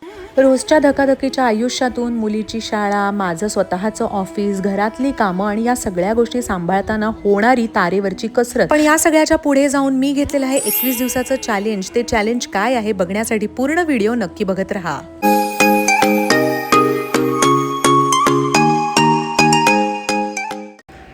रोजच्या धकाधकीच्या आयुष्यातून मुलीची शाळा, माझं स्वतःचं ऑफिस, घरातली कामं आणि या सगळ्या गोष्टी सांभाळताना होणारी तारेवरची कसरत. पण या सगळ्याच्या पुढे जाऊन मी घेतलेलं आहे 21 दिवसाचं चॅलेंज. ते चॅलेंज काय आहे बघण्यासाठी पूर्ण व्हिडिओ नक्की बघत राहा.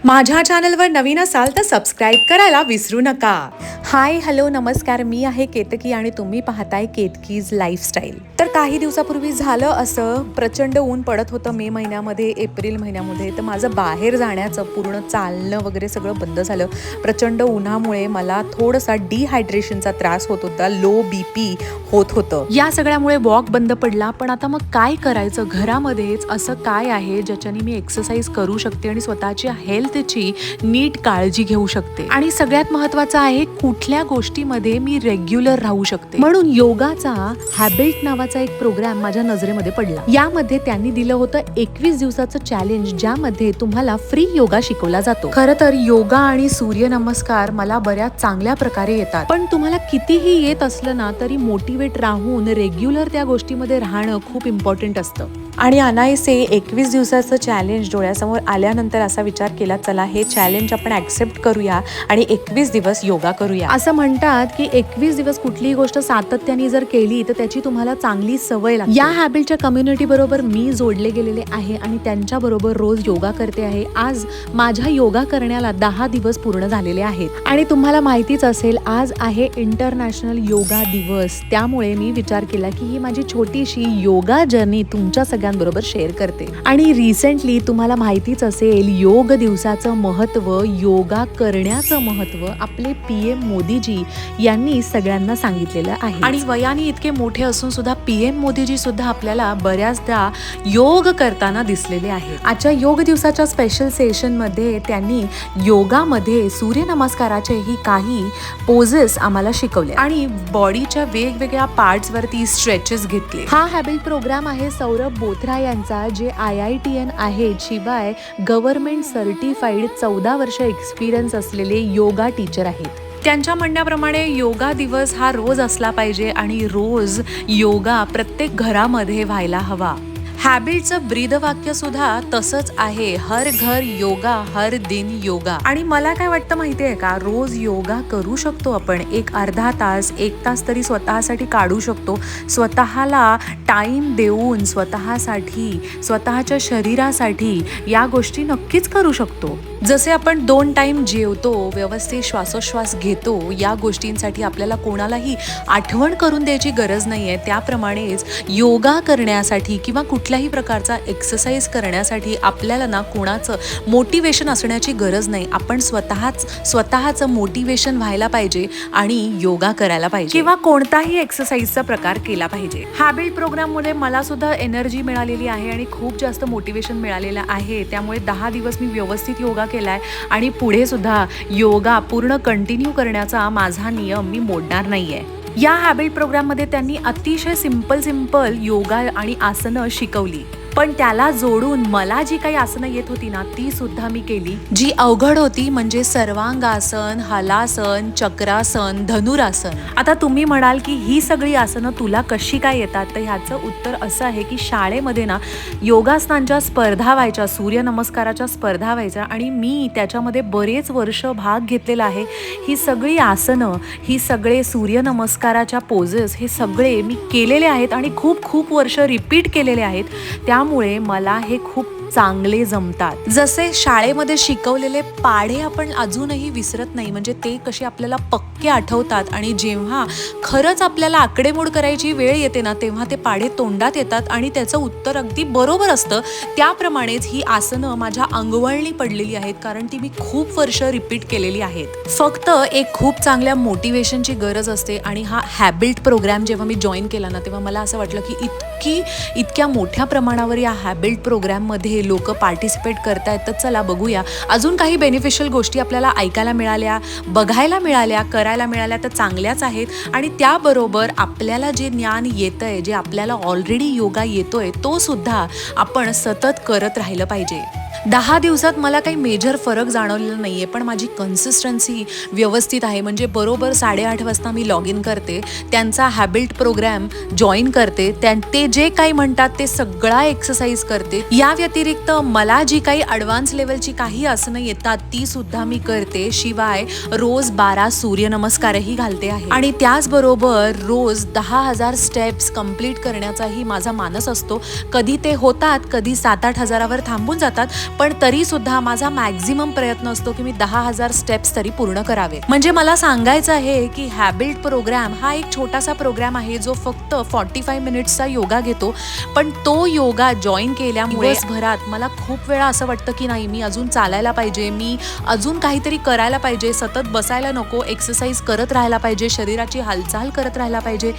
माझ्या चॅनलवर नवीन असाल तर सबस्क्राईब करायला विसरू नका. हाय, हॅलो, नमस्कार. मी आहे केतकी आणि तुम्ही पाहताय केतकीज लाईफस्टाईल. तर काही दिवसापूर्वी झालं असं, प्रचंड ऊन पडत होतं मे महिन्यामध्ये, एप्रिल महिन्यामध्ये. तर माझं बाहेर जाण्याचं पूर्ण चालणं वगैरे सगळं बंद झालं. प्रचंड उन्हामुळे मला थोडासा डिहायड्रेशनचा त्रास होत होता, लो BP होत होतं. या सगळ्यामुळे वॉक बंद पडला. पण आता मग काय करायचं? घरामध्येच असं काय आहे ज्याच्याने मी एक्सरसाइज करू शकते आणि स्वतःच्या हेल्थची नीट काळजी घेऊ शकते? आणि सगळ्यात महत्त्वाचं आहे, कुठल्या गोष्टीमध्ये मी रेग्युलर राहू शकते? म्हणून योगाचा हॅबिट नावाचा एक प्रोग्राम माझ्या नजरेमध्ये पडला. यामध्ये त्यांनी दिलं होतं 21 दिवसाचं चॅलेंज, ज्यामध्ये तुम्हाला फ्री योगा शिकवला जातो. खरं तर योगा आणि सूर्यनमस्कार मला बऱ्याच चांगल्या प्रकारे येतात, पण तुम्हाला कितीही येत असलं ना तरी मोटिवेट राहून रेग्युलर त्या गोष्टीमध्ये राहणं खूप इम्पॉर्टंट असतं. आणि अनायसे 21 दिवसाचं चॅलेंज डोळ्यासमोर आल्यानंतर असा विचार केला, चला हे चॅलेंज आपण ऍक्सेप्ट करूया आणि 21 दिवस योगा करूया. असं म्हणतात की 21 दिवस कुठलीही गोष्ट सातत्याने जर केली तर त्याची तुम्हाला चांगली सवय लागते. या हॅबिटच्या कम्युनिटी बरोबर मी जोडले गेलेले आहे आणि त्यांच्या बरोबर रोज योगा करते आहे. आज माझ्या योगा करण्याला 10 दिवस पूर्ण झालेले आहेत. आणि तुम्हाला माहितीच असेल, आज आहे इंटरनॅशनल योगा दिवस. त्यामुळे मी विचार केला की ही माझी छोटीशी योगा जर्नी तुमच्या बरोबर शेअर करते. आणि रिसेंटली तुम्हाला माहितीच असेल, योग दिवसाचं महत्त्व, योगा करण्याचं महत्त्व आपले PM मोदीजी यांनी सगळ्यांना सांगितलेलं आहे. आणि वयाने इतके मोठे असून सुद्धा PM मोदीजी सुद्धा आपल्याला बऱ्याचदा योग करताना दिसलेले आहे. आजच्या योग दिवसाच्या स्पेशल सेशन मध्ये त्यांनी योगामध्ये सूर्यनमस्काराचेही काही पोजेस आम्हाला शिकवले आणि बॉडीच्या वेगवेगळ्या पार्ट्स वरती स्ट्रेचेस घेतले. हा हॅबिट प्रोग्राम आहे सौरभ बोथरा यांचा, जे IITN आहे, शिवाय गव्हर्नमेंट सर्टिफाईड 14 वर्ष एक्सपिरियन्स असलेले योगा टीचर आहेत. त्यांच्या म्हणण्याप्रमाणे योगा दिवस हा रोज असला पाहिजे आणि रोज योगा प्रत्येक घरामध्ये व्हायला हवा. हॅबिटचं ब्रीदवाक्य सुद्धा तसंच आहे, हर घर योगा, हर दिन योगा. आणि मला काय वाटतं माहितीये का, रोज योगा करू शकतो आपण. एक अर्धा तास, 1 तास तरी स्वतःसाठी काढू शकतो. स्वतःला टाइम देऊन स्वतःसाठी, स्वतःच्या शरीरासाठी या गोष्टी नक्कीच करू शकतो. जसे आपण 2 टाइम जेवतो, व्यवस्थित श्वासोश्वास घेतो, या गोष्टींसाठी आपल्याला कोणालाही आठवण करून द्यायची गरज नाहीये. त्याप्रमाणेच योगा करण्यासाठी किंवा कुठल्याही प्रकारचा एक्सरसाइज करण्यासाठी आपल्याला ना कोणाचं मोटिवेशन असण्याची गरज नाही. आपण स्वतःचं मोटिवेशन व्हायला पाहिजे आणि योगा करायला पाहिजे किंवा कोणताही एक्सरसाइजचा प्रकार केला पाहिजे. हॅबिट प्रोग्राममुळे मला सुद्धा एनर्जी मिळालेली आहे आणि खूप जास्त मोटिवेशन मिळालेलं आहे. त्यामुळे 10 दिवस मी व्यवस्थित योगा केलाय आणि पुढे सुद्धा योगा पूर्ण कंटिन्यू करण्याचा माझा नियम मी मोडणार नाहीये. या हॅबिट प्रोग्राममध्ये त्यांनी अतिशय सिंपल योगा आणि आसनं शिकवली, पण त्याला जोडून मला जी काही आसनं येत होती ना ती सुद्धा मी केली. जी अवघड होती म्हणजे सर्वांगासन, हलासन, चक्रासन, धनुरासन. आता तुम्ही म्हणाल की ही सगळी आसनं तुला कशी काय येतात? तर ह्याचं उत्तर असं आहे की शाळेमध्ये ना योगासनांच्या स्पर्धा व्हायच्या, सूर्यनमस्काराच्या स्पर्धा व्हायच्या आणि मी त्याच्यामध्ये बरेच वर्ष भाग घेतलेला आहे. ही सगळी आसनं, ही सगळे सूर्यनमस्काराच्या पोजेस, हे सगळे मी केलेले आहेत आणि खूप वर्ष रिपीट केलेले आहेत. त्यामुळे मला हे खूप चांगले जमतात. जसे शाळेमध्ये शिकवलेले पाढे आपण अजूनही विसरत नाही, म्हणजे ते कसे आपल्याला पक्के आठवतात आणि जेव्हा खरंच आपल्याला आकडेमोड करायची वेळ येते ना तेव्हा ते पाढे तोंडात येतात आणि त्याचं उत्तर अगदी बरोबर असतं. त्याप्रमाणेच ही आसनं माझ्या अंगवळणी पडलेली आहेत, कारण ती मी खूप वर्ष रिपीट केलेली आहेत. फक्त एक खूप चांगल्या मोटिवेशनची गरज असते. आणि हा हॅबिट प्रोग्राम जेव्हा मी जॉईन केला ना तेव्हा मला असं वाटलं की इतक्या मोठ्या प्रमाणावर या हॅबिट प्रोग्राममध्ये लोक पार्टिसिपेट करतायत, तर चला बघूया अजून काही बेनिफिशियल गोष्टी आपल्याला ऐकायला मिळाल्या, बघायला मिळाल्या, करायला मिळाल्या तर चांगल्याच आहेत. आणि त्याबरोबर आपल्याला जे ज्ञान येतंय, जे आपल्याला ऑलरेडी योगा येतोय, तो सुद्धा आपण सतत करत राहिलं पाहिजे. 10 दिवसात मला काही मेजर फरक जाणवलेला नाहीये, पण माझी कन्सिस्टन्सी व्यवस्थित आहे. म्हणजे बरोबर 8:30 वाजता मी लॉग इन करते, त्यांचा हॅबिट प्रोग्राम जॉईन करते, ते जे काही म्हणतात ते सगळा एक्सरसाइज करते. या व्यतिरिक्त मला जी काही ॲडव्हान्स लेवलची काही आसनं येतात ती सुद्धा मी करते. शिवाय रोज 12 सूर्यनमस्कारही घालते आहे आणि त्याचबरोबर रोज 10,000 स्टेप्स कंप्लीट करण्याचाही माझा मानस असतो. कधी ते होतात, कधी 7-8 हजारावर थांबून जातात, पण तरी सुद्धा माझा मॅक्झिमम प्रयत्न असतो की मी 10,000 स्टेप्स तरी पूर्ण करावे. म्हणजे मला सांगायचं आहे की हॅबिट प्रोग्राम हा एक छोटासा प्रोग्राम आहे जो फक्त 45 मिनिट्सचा योगा घेतो, पण तो योगा जॉईन केल्यामुळे दिवसभरात मला खूप वेळा असं वाटतं की नाही, मी अजून चालायला पाहिजे, मी अजून काहीतरी करायला पाहिजे, सतत बसायला नको, एक्सरसाइज करत राहायला पाहिजे, शरीराची हालचाल करत राहायला पाहिजे.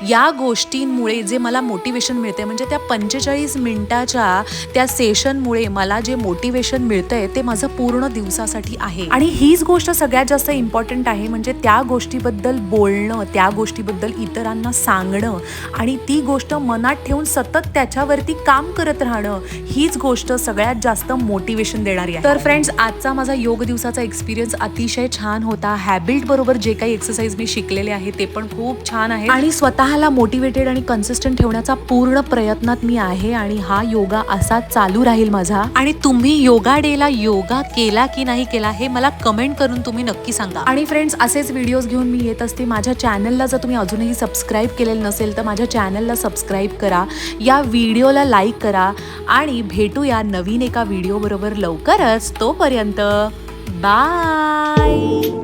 या गोष्टींमुळे जे मला मोटिवेशन मिळते, म्हणजे त्या 45 मिनिटाच्या त्या सेशनमुळे मला जे मोटिवेशन मिळतंय ते माझं पूर्ण दिवसासाठी आहे. आणि हीच गोष्ट सगळ्यात जास्त इम्पॉर्टंट आहे, म्हणजे त्या गोष्टीबद्दल बोलणं, त्या गोष्टीबद्दल इतरांना सांगणं आणि ती गोष्ट मनात ठेवून सतत त्याच्यावरती काम करत राहणं, हीच गोष्ट सगळ्यात जास्त मोटिवेशन देणारी आहे. तर फ्रेंड्स, आजचा माझा योग दिवसाचा एक्सपिरियन्स अतिशय छान होता. हॅबिट बरोबर जे काही एक्सरसाइज मी शिकलेले आहे ते पण खूप छान आहे आणि स्वतःला मोटिवेटेड आणि कन्सिस्टंट ठेवण्याचा पूर्ण प्रयत्नात मी आहे आणि हा योगा असाच चालू राहील माझा. आणि तुम्ही योगा डेला योगा केला की नाही केला हे मला कमेंट करून तुम्ही नक्की सांगा. आणि फ्रेंड्स, असेच व्हिडिओज घेऊन मी येत असते. माझ्या चॅनलला जर तुम्ही अजूनही सबस्क्राईब केलेलं नसेल तर माझ्या चॅनलला सबस्क्राईब करा, या व्हिडिओला लाईक करा आणि भेटूया नवीन एका व्हिडिओ बरोबर लवकरच. तोपर्यंत बाय.